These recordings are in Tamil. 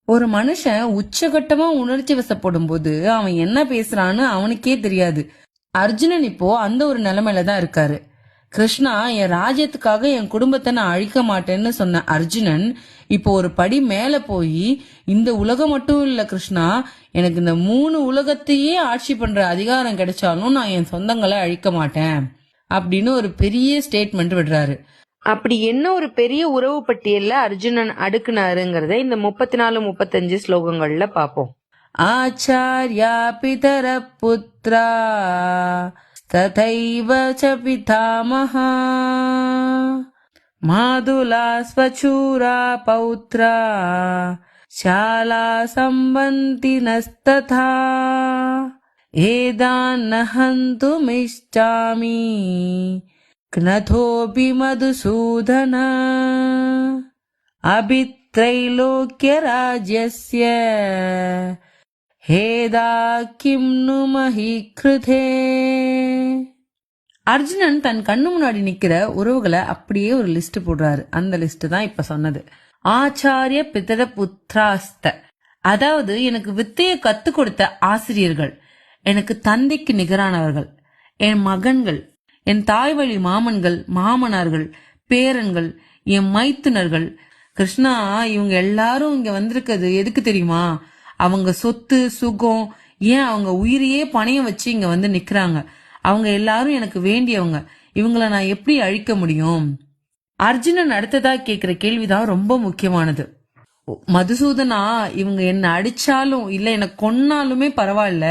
ஒரு மனுஷன் உச்சகட்டமா உணர்ச்சி வசப்படும் போது அவன் என்ன பேசுறான்னு அவனுக்கே தெரியாது. அர்ஜுனன் இப்போ அந்த ஒரு நிலைமையில தான் இருக்காரு. கிருஷ்ணா, என் ராஜ்யத்துக்காக என் குடும்பத்தை நான் அழிக்க மாட்டேன்னு சொன்ன அர்ஜுனன் இப்போ ஒரு படி மேல போய், இந்த உலகம் மட்டும் இல்ல கிருஷ்ணா, எனக்கு இந்த 3 உலகத்தையே ஆட்சி பண்ற அதிகாரம் கிடைச்சாலும் நான் என் சொந்தங்களை அழிக்க மாட்டேன் அப்படின்னு ஒரு பெரிய ஸ்டேட்மெண்ட் விடுறாரு. அப்படி என்ன ஒரு பெரிய உறவு பட்டியல்ல அர்ஜுனன் அடுக்குனாருங்கிறத இந்த 34-35 ஸ்லோகங்கள்ல பாப்போம். ஆச்சார்யா பிதர புத்ரா ததைவ ச பிதாமஹா மாதுலா ஸ்வசூரா பௌத்ரா சாலா சம்பந்தினஸ்ததா ஏதான்ன ஹந்துமிஷ்சாமி க்னதோபி மதுசூதன அபித்ரைலோக்ய ராஜ்யஸ்ய ஹேதா கிம் நு மஹிக்ருதே. அர்ஜுனன் தன் கண்ணு முன்னாடி நிக்கிற உறவுகளை அப்படியே ஒரு லிஸ்ட் போடுறாரு. அந்த லிஸ்ட் தான் இப்ப சொன்னது. ஆச்சாரிய பிதர புத்ராஸ்த, அதாவது எனக்கு வித்தையை கத்து கொடுத்த ஆசிரியர்கள், எனக்கு தந்தைக்கு நிகரானவர்கள், என் மகன்கள், என் தாய் வழி மாமன்கள், மாமனார்கள், பேரன்கள், என் மைத்துனர்கள். கிருஷ்ணா, இவங்க எல்லாரும் இங்க வந்திருக்கிறது எதுக்கு தெரியுமா? அவங்க சொத்து சுகம், ஏன் அவங்க உயிரையே பணையம் வச்சு இங்க வந்து நிக்கிறாங்க. அவங்க எல்லாரும் எனக்கு வேண்டியவங்க. இவங்கள நான் எப்படி அழிக்க முடியும்? அர்ஜுனன் அடுத்ததா கேக்குற கேள்விதான் ரொம்ப முக்கியமானது. மதுசூதனா, இவங்க என்ன அடிச்சாலும் இல்ல என்ன கொன்னாலுமே பரவாயில்ல,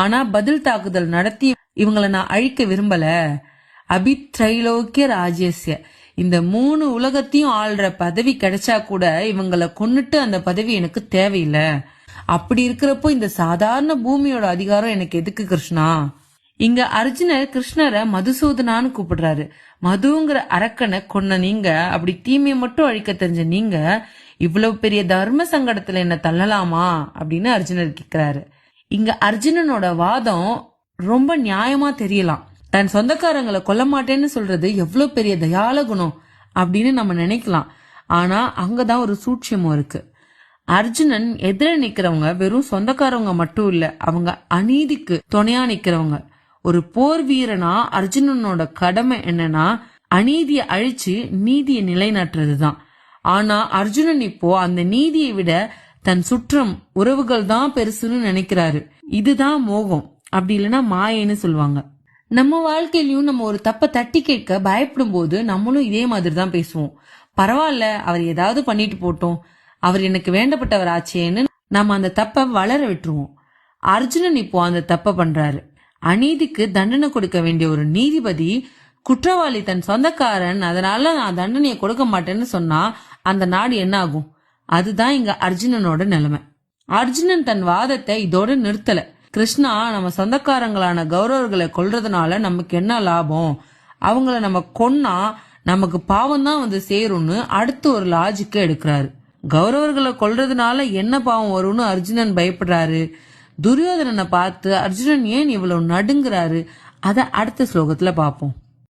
ஆனா பதில் தாக்குதல் நடத்தி இவங்களை நான் அழிக்க விரும்பல. அபித்ரைலோக்கிய ராஜ்யஸ்ய, இந்த 3 உலகத்தையும் ஆள்ற பதவி கிடைச்சா கூட இவங்களை கொன்னுட்டு அந்த பதவி எனக்கு தேவையில்லை. அப்படி இருக்கிறப்போ இந்த சாதாரண பூமியோட அதிகாரம் எனக்கு எதுக்கு கிருஷ்ணா? இங்க அர்ஜுனர் கிருஷ்ணரை மதுசூதனான்னு கூப்பிடுறாரு. மதுங்கிற அரக்கனை கொன்ன நீங்க, அப்படி தீமையை மட்டும் அழிக்க தெரிஞ்ச நீங்க இவ்வளவு பெரிய தர்ம சங்கடத்துல என்ன தள்ளலாமா அப்படின்னு அர்ஜுனர் கேக்குறாரு. இங்க அர்ஜுனனோட வாதம் ரொம்ப நியாயமா தெரியலாம். தன் சொந்தக்காரங்களை கொல்ல மாட்டேன்னு சொல்றது எவ்வளவு பெரிய தயால குணம் அப்படின்னு நம்ம நினைக்கலாம். ஆனா அங்கதான் ஒரு சூட்சமும் இருக்கு. அர்ஜுனன் எதிர நிக்கிறவங்க வெறும் சொந்தக்காரவங்க மட்டும் இல்ல, அவங்க அநீதிக்கு துணையா நிக்கிறவங்க. ஒரு போர் வீரனா அர்ஜுனனோட கடமை என்னன்னா அநீதியை அழிச்சு நீதியை நிலைநாட்டுறதுதான். ஆனா அர்ஜுனன் இப்போ அந்த நீதியை விட தன் சுற்றம் உறவுகள் தான் பெருசுன்னு நினைக்கிறாரு. இதுதான் மோகம், அப்படி இல்லைன்னா மாயைன்னு சொல்லுவாங்க. நம்ம வாழ்க்கையிலயும் நம்ம ஒரு தப்ப தட்டி கேட்க பயப்படும் போது நம்மளும் இதே மாதிரி தான் பேசுவோம். பரவாயில்ல, அவர் ஏதாவது பண்ணிட்டு போட்டோம், அவர் எனக்கு வேண்டப்பட்டவர் ஆச்சேன்னு நம்ம அந்த தப்ப வளர விட்டுருவோம். அர்ஜுனன் இப்போ அந்த தப்ப பண்றாரு. அநீதிக்கு தண்டனை கொடுக்க வேண்டிய ஒரு நீதிபதி குற்றவாளி தன் சொந்தக்காரன், அதனால நான் தண்டனையை கொடுக்க மாட்டேன்னு சொன்னா அந்த நாடு என்ன ஆகும்? அதுதான் இங்க அர்ஜுனனோட நிலைமை. அர்ஜுனன் தன் வாதத்தை இதோட நிறுத்தல. கிருஷ்ணா, நம்ம சொந்தக்காரங்களான கௌரவர்களை கொல்றதுனால நமக்கு என்ன லாபம்? அவங்கள நம்ம கொன்னா நமக்கு பாவம் தான் வந்து சேரும்னு அடுத்து ஒரு லாஜிக்க எடுக்கிறாரு. கௌரவர்களை கொல்றதுனால என்ன பாவம் வரும்னு அர்ஜுனன் பயப்படுறாரு. துரியோதனனை பார்த்து அர்ஜுனன் ஏன் இவ்வளவு நடுங்குறாரு? அத அடுத்த ஸ்லோகத்துல பாப்போம்.